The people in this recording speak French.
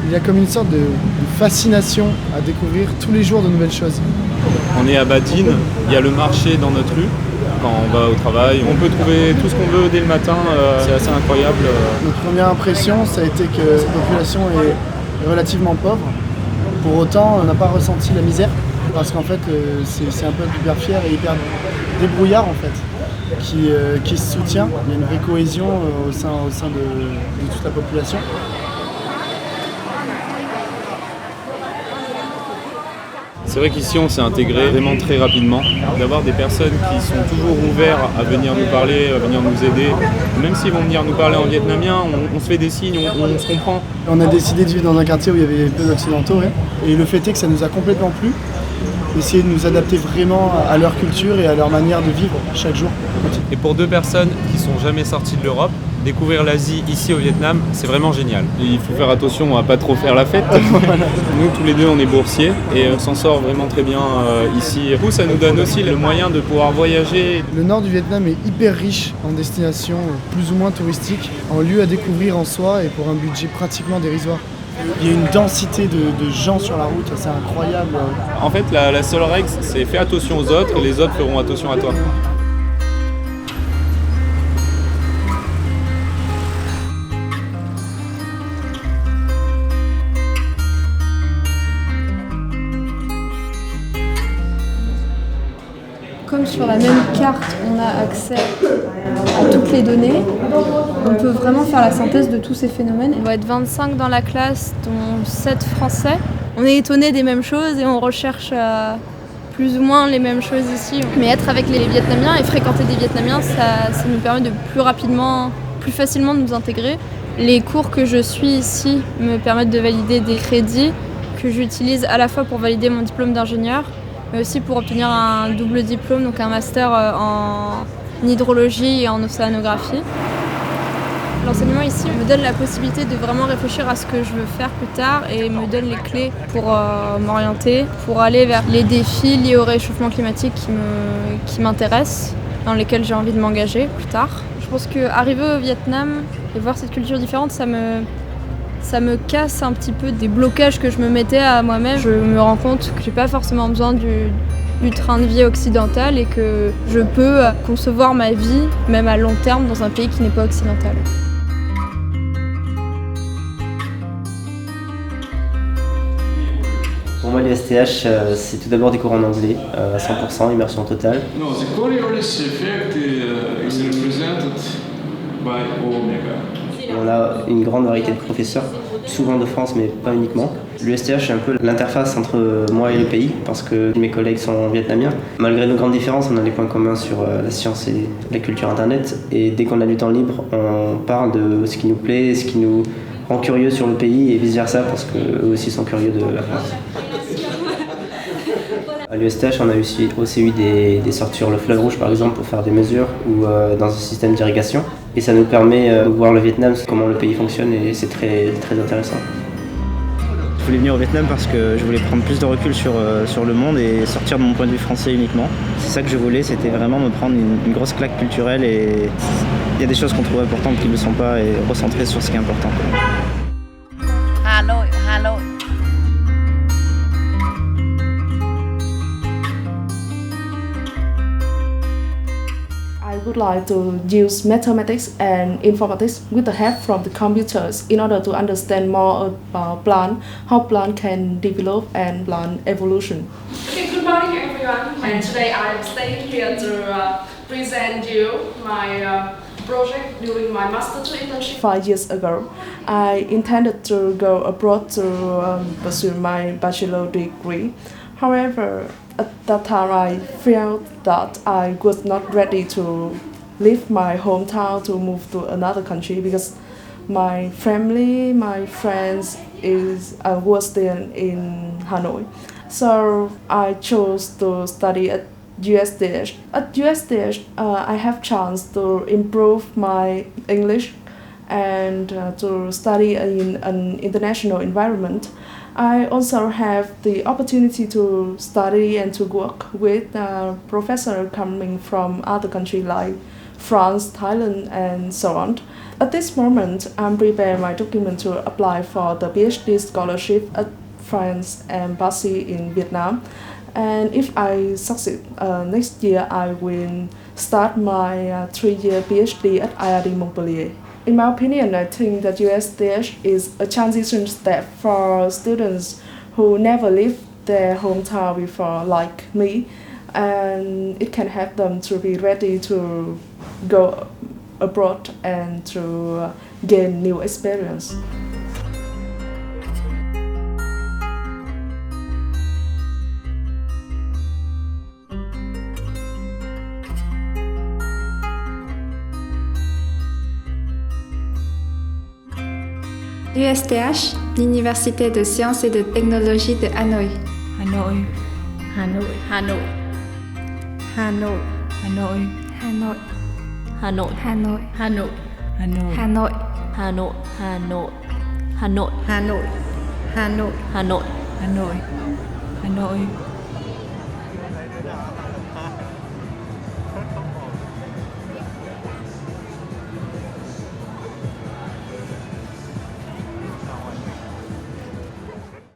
Il y a comme une sorte de fascination à découvrir tous les jours de nouvelles choses. On est à Badine, il y a le marché dans notre rue. Quand on va au travail, on peut trouver tout ce qu'on veut dès le matin, c'est assez incroyable. Notre première impression, ça a été que cette population est relativement pauvre. Pour autant, on n'a pas ressenti la misère, parce qu'en fait, c'est un peuple hyper fier et hyper débrouillard en fait, qui se soutient. Il y a une vraie cohésion au sein de toute la population. C'est vrai qu'ici on s'est intégré vraiment très rapidement, d'avoir des personnes qui sont toujours ouvertes à venir nous parler, à venir nous aider. Même s'ils vont venir nous parler en vietnamien, on se fait des signes, on se comprend. On a décidé de vivre dans un quartier où il y avait peu d'occidentaux, ouais. Et le fait est que ça nous a complètement plu. Essayer de nous adapter vraiment à leur culture et à leur manière de vivre chaque jour. Et pour deux personnes qui sont jamais sorties de l'Europe, découvrir l'Asie ici au Vietnam, c'est vraiment génial. Et il faut faire attention à pas trop faire la fête. Nous, tous les deux, on est boursiers et on s'en sort vraiment très bien ici. Du coup, ça nous donne aussi le moyen de pouvoir voyager. Le nord du Vietnam est hyper riche en destinations plus ou moins touristiques, en lieux à découvrir en soi et pour un budget pratiquement dérisoire. Il y a une densité de gens sur la route, c'est incroyable. En fait, la seule règle, c'est fais attention aux autres et les autres feront attention à toi. Comme sur la même carte, on a accès à toutes les données, on peut vraiment faire la synthèse de tous ces phénomènes. On va être 25 dans la classe, dont 7 français. On est étonnés des mêmes choses et on recherche plus ou moins les mêmes choses ici. Mais être avec les Vietnamiens et fréquenter des Vietnamiens, ça nous permet de plus facilement de nous intégrer. Les cours que je suis ici me permettent de valider des crédits que j'utilise à la fois pour valider mon diplôme d'ingénieur, mais aussi pour obtenir un double diplôme, donc un master en hydrologie et en océanographie. L'enseignement ici me donne la possibilité de vraiment réfléchir à ce que je veux faire plus tard et me donne les clés pour m'orienter, pour aller vers les défis liés au réchauffement climatique qui m'intéressent, dans lesquels j'ai envie de m'engager plus tard. Je pense qu'arriver au Vietnam et voir cette culture différente, ça me casse un petit peu des blocages que je me mettais à moi-même. Je me rends compte que j'ai pas forcément besoin du train de vie occidental et que je peux concevoir ma vie, même à long terme, dans un pays qui n'est pas occidental. Pour moi, le STH, c'est tout d'abord des cours en anglais, à 100%, immersion totale. No, the Coriolis effect is represented by omega. On a une grande variété de professeurs, souvent de France, mais pas uniquement. Le STH est un peu l'interface entre moi et le pays, parce que mes collègues sont vietnamiens. Malgré nos grandes différences, on a des points communs sur la science et la culture Internet. Et dès qu'on a du temps libre, on parle de ce qui nous plaît, ce qui nous rend curieux sur le pays et vice-versa, parce qu'eux aussi sont curieux de la France. À l'USTH, on a aussi eu des sorties sur le fleuve Rouge, par exemple, pour faire des mesures, ou dans un système d'irrigation. Et ça nous permet de voir le Vietnam, comment le pays fonctionne, et c'est très, très intéressant. Je voulais venir au Vietnam parce que je voulais prendre plus de recul sur le monde et sortir de mon point de vue français uniquement. C'est ça que je voulais, c'était vraiment me prendre une grosse claque culturelle, et il y a des choses qu'on trouve importantes qui ne le sont pas, et recentrer sur ce qui est important. Hanoi. I would like to use mathematics and informatics with the help from the computers in order to understand more about plant, how plant can develop and plant evolution. Okay, good morning everyone, and today I am staying here to present you my project during my Master 2 internship. 5 years ago, I intended to go abroad to pursue my bachelor degree. However, at that time I felt that I was not ready to leave my hometown to move to another country because my family, my friends were still in Hanoi. So I chose to study at USDH. At USDH, I have chance to improve my English and to study in an international environment. I also have the opportunity to study and to work with professors coming from other countries like France, Thailand, and so on. At this moment, I'm preparing my document to apply for the PhD scholarship at France Embassy in Vietnam. And if I succeed, next year I will start my 3-year PhD at IIT Montpellier. In my opinion, I think that USTH is a transition step for students who never left their hometown before, like me, and it can help them to be ready to go abroad and to gain new experience. USTH, l'Université de sciences et de technologie de Hanoï. Hanoi, Hanoi, Hanoi, Hanoi, Hanoi, Hanoi, Hanoi, Hanoi, Hanoi, Hanoi, Hanoi, Hanoi, Hanoi, Hanoi, Hanoi, Hanoi, Hanoi, Hanoi,